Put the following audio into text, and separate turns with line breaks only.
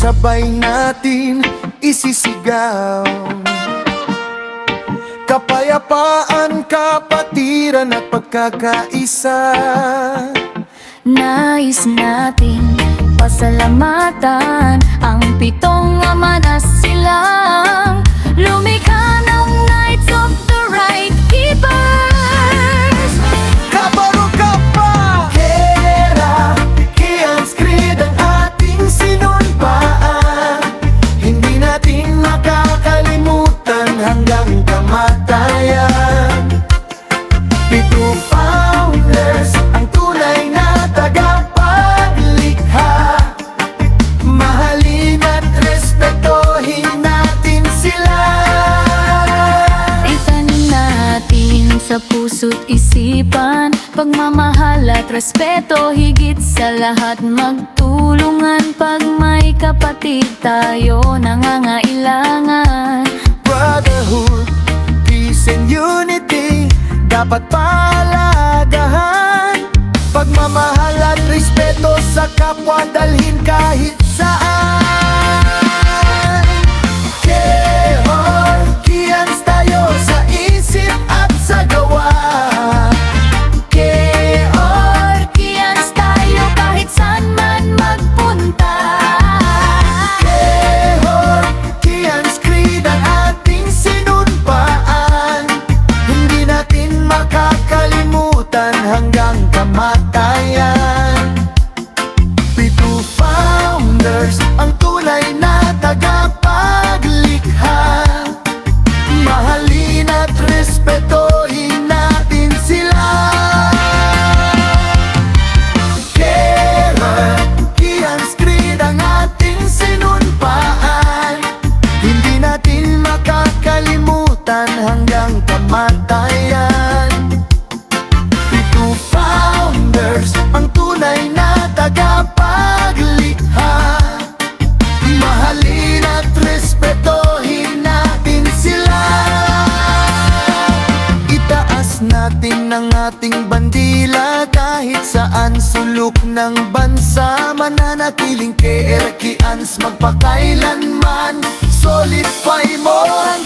sabay natin isisigaw. Kapayapaan, kapatiran at pagkakaisa.
Nais nating pasalamatan ang pitong ama na silang lumikha ng Knights of the Right Keepers.
Kabaro ka pa! Hera, Kians Creed ang ating sinumpaan. Hindi natin makakalimutan hanggang kamatayan. Pito founders, ang tunay na tagapaglikha. Mahalin at respetuhin natin sila.
Itanim natin sa puso't isipan pagmamahal at respeto, higit sa lahat magtulungan pag may kapatid tayo nangangailangan.
Brotherhood, peace and unity dapat palagahan. Pagmamahal at respeto sa kapwa dalhin kahit saan. Georgians tayo sa isip at sa gawa.
Georgians tayo kahit saan man magpunta.
Georgians Creed ang ating sinumpaan. Hindi natin makakalimutan hanggang kamatayan. Pito founders, ang tunay na tagapaglikha. Mahalin at respetuhin natin sila. Georgians Creed ang ating sinumpaan. Hindi natin makakalimutan hanggang kamatayan. Pito founders, ang tunay na tagapaglikha. Mahalin at respetuhin natin sila. Itaas natin ang ating bandila kahit saan sulok ng bansa. Mananatiling Georgians magpakailanman. Solidify mo ang